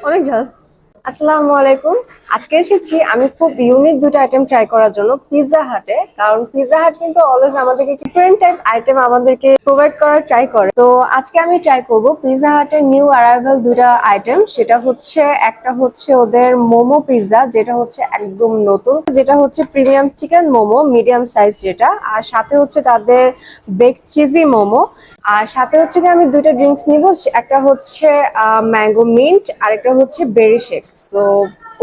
অনেক ঝাল। আসসালামু আলাইকুম। আজকে এসেছি আমি খুব ইউনিক দুটো আইটেম ট্রাই করার জন্য পিৎজা হাটে। কারণ পিৎজা হাট কিন্তু অলওয়েজ আমাদেরকে ডিফারেন্ট টাইপ আইটেম আমাদেরকে প্রোভাইড করার ট্রাই করে। তো আজকে আমি ট্রাই করব পিৎজা হাটের নিউ অ্যারাইভাল দুটো আইটেম। সেটা হচ্ছে একটা হচ্ছে ওদের মোমো পিৎজা, যেটা হচ্ছে একদম নতুন, যেটা হচ্ছে premium chicken momo medium size যেটা, আর সাথে হচ্ছে তাদের বেক চিজি মোমো। আর সাথে হচ্ছে কি আমি দুইটা ড্রিঙ্কস নিব, একটা হচ্ছে ম্যাঙ্গো মিন্ট আর একটা হচ্ছে বেরি শেক। সো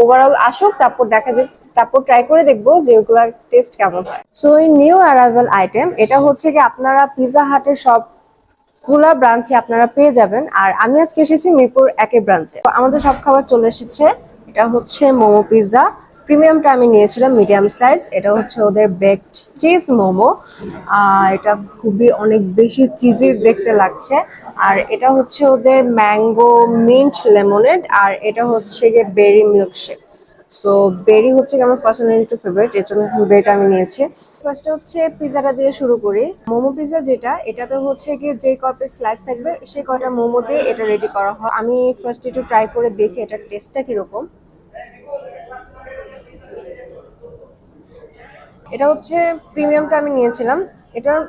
ওভারঅল আসুক, তারপর দেখা যায়, তারপর ট্রাই করে দেখবো যে ওগুলার টেস্ট কেমন হয়। সো এই নিউ অ্যারাইভাল আইটেম, এটা হচ্ছে কি আপনারা পিৎজা হাটের সবগুলা ব্রাঞ্চে আপনারা পেয়ে যাবেন। আর আমি আজকে এসেছি মিরপুর 1 ব্রাঞ্চে। আমাদের সব খাবার চলে এসেছে। এটা হচ্ছে মোমো পিৎজা, প্রিমিয়ামটা আমি নিয়েছিলাম মিডিয়াম সাইজ। এটা হচ্ছে ওদের বেকড চিজ মোমো। এটা খুবই অনেক বেশি চিজি দেখতে লাগছে। আর এটা হচ্ছে ওদের ম্যাঙ্গো মিন্ট লেমনেড, আর এটা হচ্ছে গিয়ে বেরি মিল্কশেক। সো বেরি হচ্ছে আমার পার্সোনালি একটু ফেভারিট, এর জন্য বেরিটা আমি নিয়েছি। ফার্স্টে হচ্ছে পিজাটা দিয়ে শুরু করি। মোমো পিজা যেটা, এটাতে হচ্ছে গিয়ে যে কয়টা স্লাইস থাকবে সেই কয়টা মোমো দিয়ে এটা রেডি করা হয়। আমি ফার্স্ট একটু ট্রাই করে দেখি এটার টেস্টটা কিরকম। এটা হচ্ছে প্রিমিয়ামটা আমি নিয়েছিলাম। এটার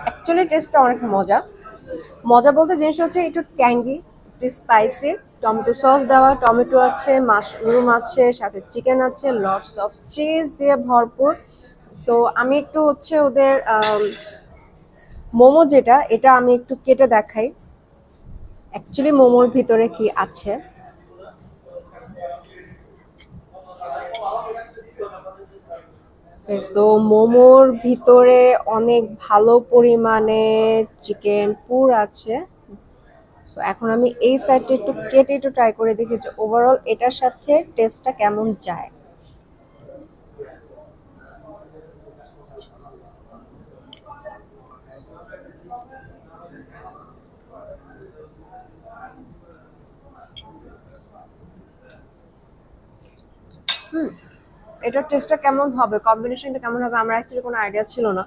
অ্যাকচুয়ালি টেস্টটা অনেক মজা। মজা বলতে জিনিসটা হচ্ছে একটু ট্যাঙ্গি, একটু স্পাইসি, টমেটো সস দেওয়া, টমেটো আছে, মাশরুম আছে, সাথে চিকেন আছে, লটস অফ চিজ দিয়ে ভরপুর। তো আমি একটু হচ্ছে ওদের মোমো যেটা, এটা আমি একটু কেটে দেখাই অ্যাকচুয়ালি মোমোর ভিতরে কি আছে। তো মোমোর ভিতরে অনেক ভালো পরিমাণে চিকেন পুর আছে। সো এখন আমি এই সাইডটা একটু কেটে একটু ট্রাই করে দেখি যে ওভারঅল এটার সাথে টেস্টটা কেমন যায়। এটার টেস্টটা কেমন হবে, কম্বিনেশনটা কেমন হবে, আমার অ্যাকচুয়ালি কোনো আইডিয়া ছিল না।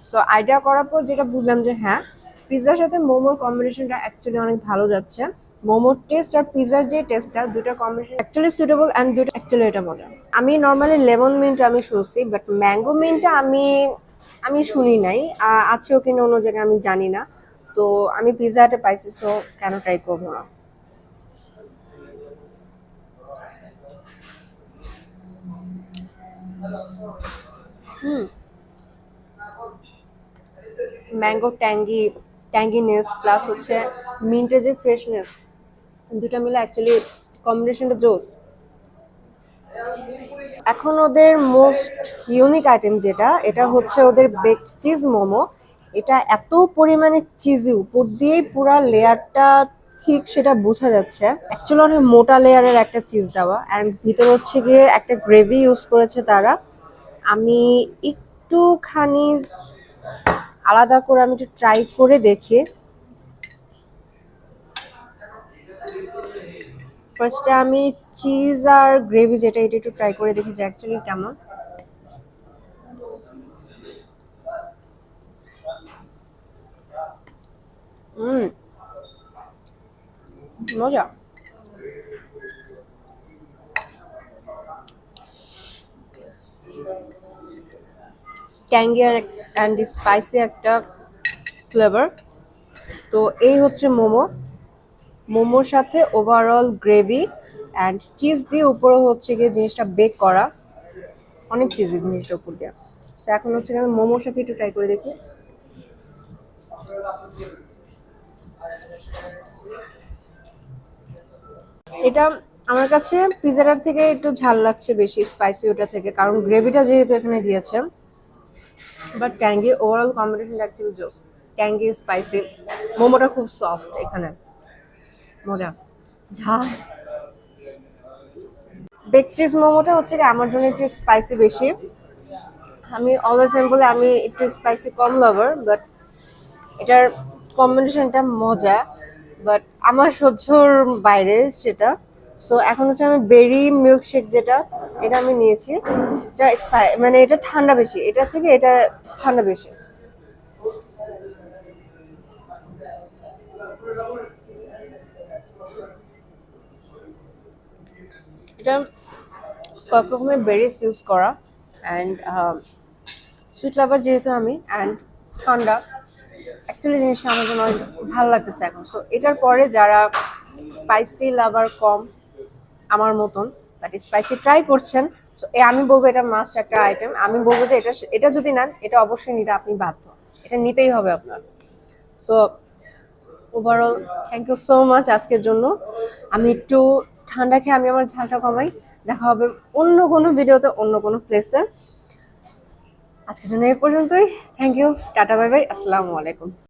সো আইডিয়া করার পর যেটা বুঝলাম যে হ্যাঁ, পিৎজার সাথে মোমোর কম্বিনেশনটা অ্যাকচুয়ালি অনেক ভালো যাচ্ছে। মোমোর টেস্ট আর পিৎজার যে টেস্টটা, দুটো কম্বিনেশন অ্যাকচুয়ালি সুটেবল অ্যান্ড দুটো অ্যাকচুয়ালি এটা মজা। আমি নর্মালি লেমন মিন্ট আমি শুনছি, বাট ম্যাঙ্গো মিন্টটা আমি আমি শুনি নাই। আছেও কিনা অন্য জায়গায় আমি জানি না। তো আমি পিৎজাটা পাইছি, সো কেন ট্রাই করবো না। হুম, ম্যাঙ্গো ট্যাঙ্গিনেস প্লাস হচ্ছে মিন্টের যে ফ্রেশনেস, দুটা মিলে অ্যাকচুয়ালি কম্বিনেশনটা জোস। এখন ওদের মোস্ট ইউনিক আইটেম যেটা, এটা হচ্ছে ওদের বেকড চিজ মোমো। এটা এত পরিমাণে চিজি, উপর দিয়েই পুরা লেয়ারটা ঠিক সেটা বোঝা যাচ্ছে। অ্যাকচুয়ালি অনেক মোটা লেয়ারের একটা চিজ দেওয়া, অ্যান্ড ভিতরে হচ্ছে গিয়ে একটা গ্রেভি ইউজ করেছে তারা। আমি একটুখানি আলাদা করে আমি একটু ট্রাই করে দেখি। ফার্স্টে আমি চিজ আর গ্রেভি যেটা, এটা একটু ট্রাই করে দেখি যে অ্যাকচুয়ালি কেমন। হুম, মজা। ট্যাঙ্গি আর অ্যান্ড স্পাইসি একটা ফ্লেভার। তো এই হচ্ছে মোমো। মোমোর সাথে ওভারঅল গ্রেভি অ্যান্ড চিজ দিয়ে উপরে হচ্ছে গিয়ে জিনিসটা বেক করা, অনেক চিজি জিনিসটা উপর দিয়ে। সো এখন হচ্ছে আমি মোমোর সাথে একটু ট্রাই করে দেখি। এটা আমার কাছে পিজাটার থেকে একটু ঝাল লাগছে বেশি, স্পাইসি ওটা থেকে, কারণ গ্রেভিটা যেহেতু এখানে দিয়েছে। But tangy overall combination actually জোস। ট্যাঙ্গি স্পাইসি, মোমোটা খুব সফট এখানে, মজা, ঝাল। বেক চিজ মোমোটা হচ্ছে কি আমার জন্য একটু স্পাইসি বেশি। আমি অলওয়েজ আমি বলে আমি একটু স্পাইসি কম লাভার, বাট এটার কম্বিনেশনটা মজা, বাট আমার সহ্যর বাইরে সেটা। সো এখন হচ্ছে আমি বেরি মিল্কশেক যেটা, এটা আমি নিয়েছি। এটা মানে এটা ঠান্ডা বেশি, এটা থেকে এটা ঠান্ডা বেশি। এটা কয়েক রকমের বেরিস ইউজ করা অ্যান্ড সুইট লাভার যেহেতু আমি অ্যান্ড ঠান্ডা, অ্যাকচুয়ালি জিনিসটা আমার জন্য অনেক ভালো লাগতেছে এখন। সো এটার পরে যারা স্পাইসি লাভার কম আমার মতন বাট স্পাইসি ট্রাই করছেন, সো আমি বলবো এটা মাস্ট একটা আইটেম। আমি বলবো যে এটা এটা যদি নেন এটা অবশ্যই নিতে আপনি বাধ্য, এটা নিতেই হবে আপনার। So overall thank you so much আজকের জন্য। আমি একটু ঠান্ডা খেয়ে আমি আমার ঝালটা কমাই। দেখা হবে অন্য কোনো ভিডিওতে অন্য কোনো প্লেসে। আজকের জন্য এই পর্যন্তই। Thank you, tata, bye bye, আসসালামু আলাইকুম।